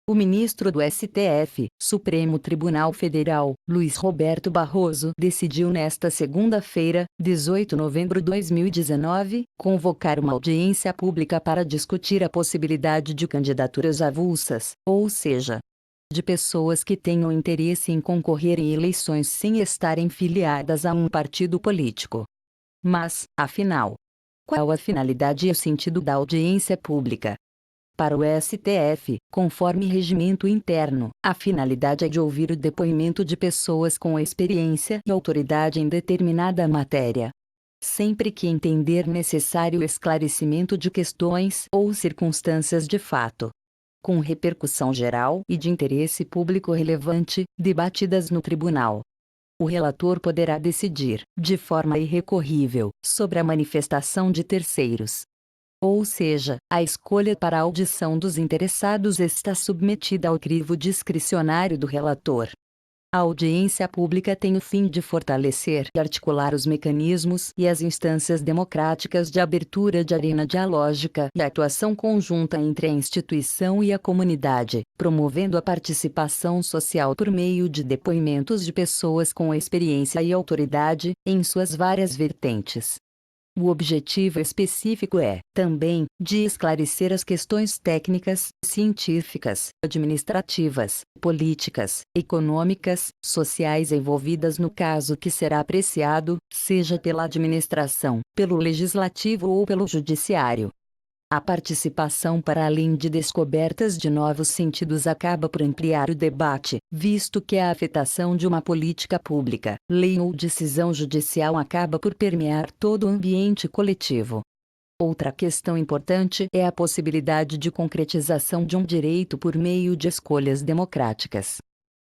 O ministro do STF, Supremo Tribunal Federal, Luiz Roberto Barroso, decidiu nesta segunda-feira, 18 de novembro de 2019, convocar uma audiência pública para discutir a possibilidade de candidaturas avulsas, ou seja, de pessoas que tenham interesse em concorrer em eleições sem estarem filiadas a um partido político. Mas, afinal, qual a finalidade e o sentido da audiência pública? Para o STF, conforme regimento interno, a finalidade é de ouvir o depoimento de pessoas com experiência e autoridade em determinada matéria, sempre que entender necessário o esclarecimento de questões ou circunstâncias de fato, com repercussão geral e de interesse público relevante, debatidas no tribunal. O relator poderá decidir, de forma irrecorrível, sobre a manifestação de terceiros. Ou seja, a escolha para a audição dos interessados está submetida ao crivo discricionário do relator. A audiência pública tem o fim de fortalecer e articular os mecanismos e as instâncias democráticas de abertura de arena dialógica e atuação conjunta entre a instituição e a comunidade, promovendo a participação social por meio de depoimentos de pessoas com experiência e autoridade, em suas várias vertentes. O objetivo específico é, também, de esclarecer as questões técnicas, científicas, administrativas, políticas, econômicas, sociais envolvidas no caso que será apreciado, seja pela administração, pelo legislativo ou pelo judiciário. A participação para além de descobertas de novos sentidos acaba por ampliar o debate, visto que a afetação de uma política pública, lei ou decisão judicial acaba por permear todo o ambiente coletivo. Outra questão importante é a possibilidade de concretização de um direito por meio de escolhas democráticas.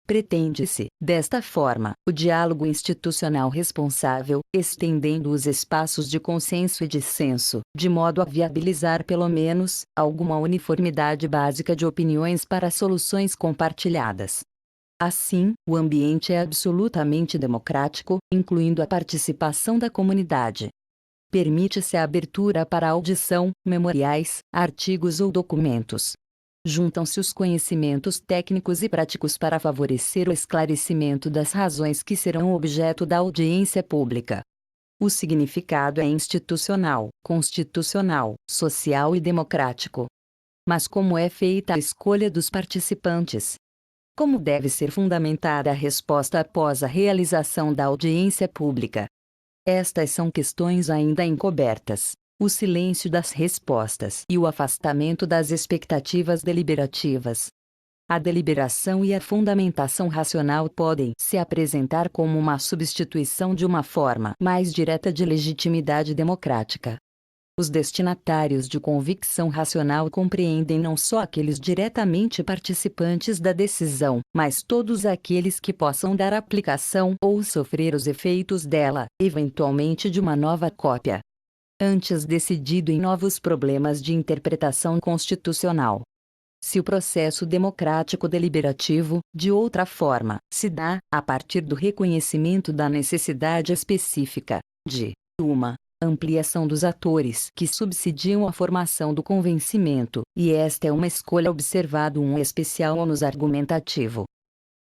Pretende-se, desta forma, o diálogo institucional responsável, estendendo os espaços de consenso e dissenso, de modo a viabilizar pelo menos, alguma uniformidade básica de opiniões para soluções compartilhadas. Assim, o ambiente é absolutamente democrático, incluindo a participação da comunidade. Permite-se a abertura para audição, memoriais, artigos ou documentos. Juntam-se os conhecimentos técnicos e práticos para favorecer o esclarecimento das razões que serão objeto da audiência pública. O significado é institucional, constitucional, social e democrático. Mas como é feita a escolha dos participantes? Como deve ser fundamentada a resposta após a realização da audiência pública? Estas são questões ainda encobertas. O silêncio das respostas e o afastamento das expectativas deliberativas. A deliberação e a fundamentação racional podem se apresentar como uma substituição de uma forma mais direta de legitimidade democrática. Os destinatários de convicção racional compreendem não só aqueles diretamente participantes da decisão, mas todos aqueles que possam dar aplicação ou sofrer os efeitos dela, eventualmente de uma nova cópia. Antes decidido em novos problemas de interpretação constitucional. Se o processo democrático deliberativo, de outra forma, se dá, a partir do reconhecimento da necessidade específica, de uma ampliação dos atores que subsidiam a formação do convencimento, e esta é uma escolha observado um especial ônus argumentativo.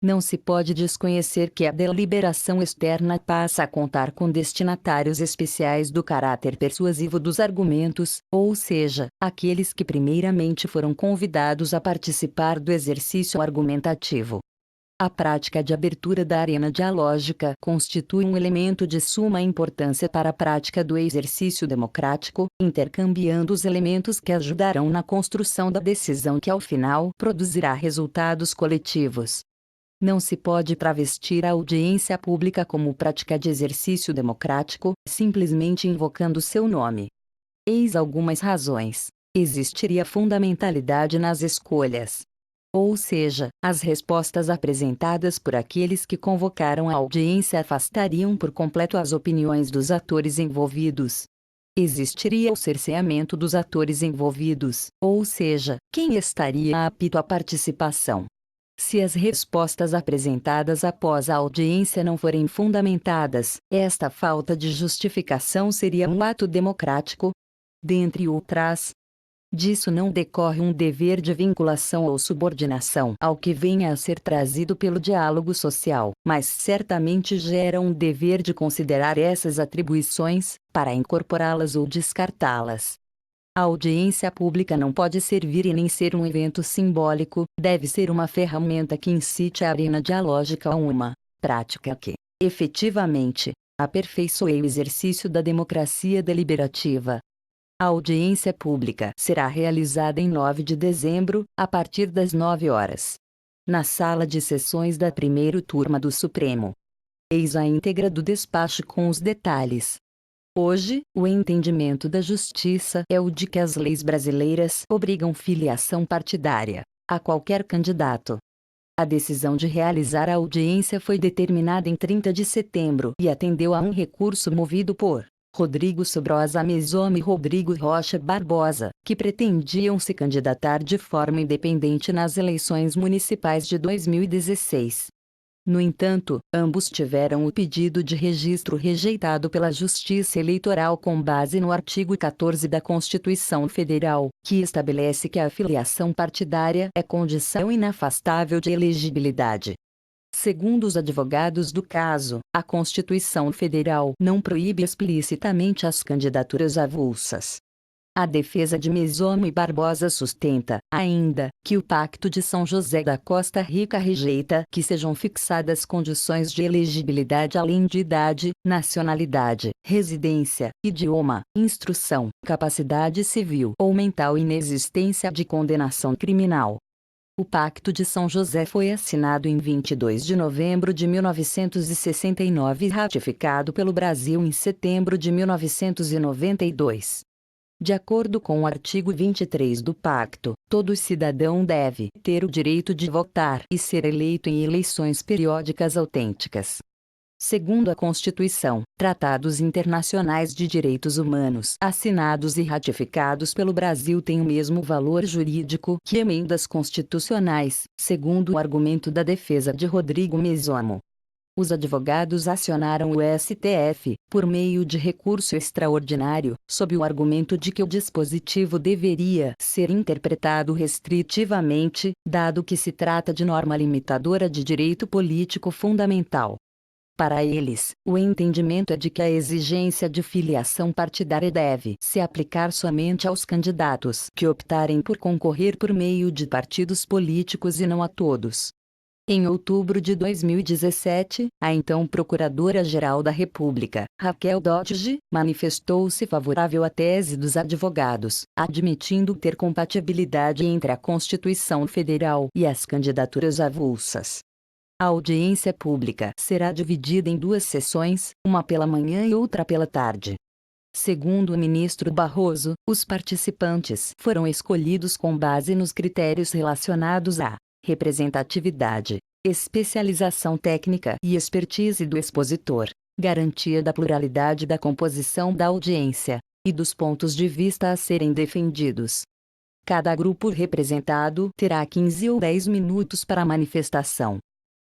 Não se pode desconhecer que a deliberação externa passa a contar com destinatários especiais do caráter persuasivo dos argumentos, ou seja, aqueles que primeiramente foram convidados a participar do exercício argumentativo. A prática de abertura da arena dialógica constitui um elemento de suma importância para a prática do exercício democrático, intercambiando os elementos que ajudarão na construção da decisão que ao final produzirá resultados coletivos. Não se pode travestir a audiência pública como prática de exercício democrático, simplesmente invocando seu nome. Eis algumas razões. Existiria fundamentalidade nas escolhas. Ou seja, as respostas apresentadas por aqueles que convocaram a audiência afastariam por completo as opiniões dos atores envolvidos. Existiria o cerceamento dos atores envolvidos, ou seja, quem estaria apto à participação. Se as respostas apresentadas após a audiência não forem fundamentadas, esta falta de justificação seria um ato democrático? Dentre outras Disso não decorre um dever de vinculação ou subordinação ao que venha a ser trazido pelo diálogo social, mas certamente gera um dever de considerar essas atribuições, para incorporá-las ou descartá-las. A audiência pública não pode servir e nem ser um evento simbólico, deve ser uma ferramenta que incite a arena dialógica a uma prática que, efetivamente, aperfeiçoe o exercício da democracia deliberativa. A audiência pública será realizada em 9 de dezembro, a partir das 9 horas. Na sala de sessões da primeira turma do Supremo. Eis a íntegra do despacho com os detalhes. Hoje, o entendimento da Justiça é o de que as leis brasileiras obrigam filiação partidária a qualquer candidato. A decisão de realizar a audiência foi determinada em 30 de setembro e atendeu a um recurso movido por Rodrigo Sobrosa Mesoma e Rodrigo Rocha Barbosa, que pretendiam se candidatar de forma independente nas eleições municipais de 2016. No entanto, ambos tiveram o pedido de registro rejeitado pela Justiça Eleitoral com base no artigo 14 da Constituição Federal, que estabelece que a filiação partidária é condição inafastável de elegibilidade. Segundo os advogados do caso, a Constituição Federal não proíbe explicitamente as candidaturas avulsas. A defesa de Mesoma e Barbosa sustenta, ainda, que o Pacto de São José da Costa Rica rejeita que sejam fixadas condições de elegibilidade além de idade, nacionalidade, residência, idioma, instrução, capacidade civil ou mental e inexistência de condenação criminal. O Pacto de São José foi assinado em 22 de novembro de 1969 e ratificado pelo Brasil em setembro de 1992. De acordo com o artigo 23 do Pacto, todo cidadão deve ter o direito de votar e ser eleito em eleições periódicas autênticas. Segundo a Constituição, tratados internacionais de direitos humanos assinados e ratificados pelo Brasil têm o mesmo valor jurídico que emendas constitucionais, segundo o argumento da defesa de Rodrigo Mesoma. Os advogados acionaram o STF, por meio de recurso extraordinário, sob o argumento de que o dispositivo deveria ser interpretado restritivamente, dado que se trata de norma limitadora de direito político fundamental. Para eles, o entendimento é de que a exigência de filiação partidária deve se aplicar somente aos candidatos que optarem por concorrer por meio de partidos políticos e não a todos. Em outubro de 2017, a então Procuradora-Geral da República, Raquel Dodge, manifestou-se favorável à tese dos advogados, admitindo ter compatibilidade entre a Constituição Federal e as candidaturas avulsas. A audiência pública será dividida em 2 sessões, uma pela manhã e outra pela tarde. Segundo o ministro Barroso, os participantes foram escolhidos com base nos critérios relacionados à representatividade, especialização técnica e expertise do expositor, garantia da pluralidade da composição da audiência, e dos pontos de vista a serem defendidos. Cada grupo representado terá 15 ou 10 minutos para a manifestação.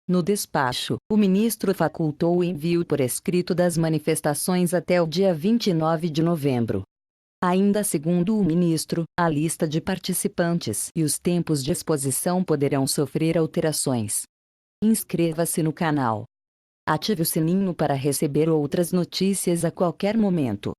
No despacho, o ministro facultou o envio por escrito das manifestações até o dia 29 de novembro. Ainda segundo o ministro, a lista de participantes e os tempos de exposição poderão sofrer alterações. Inscreva-se no canal. Ative o sininho para receber outras notícias a qualquer momento.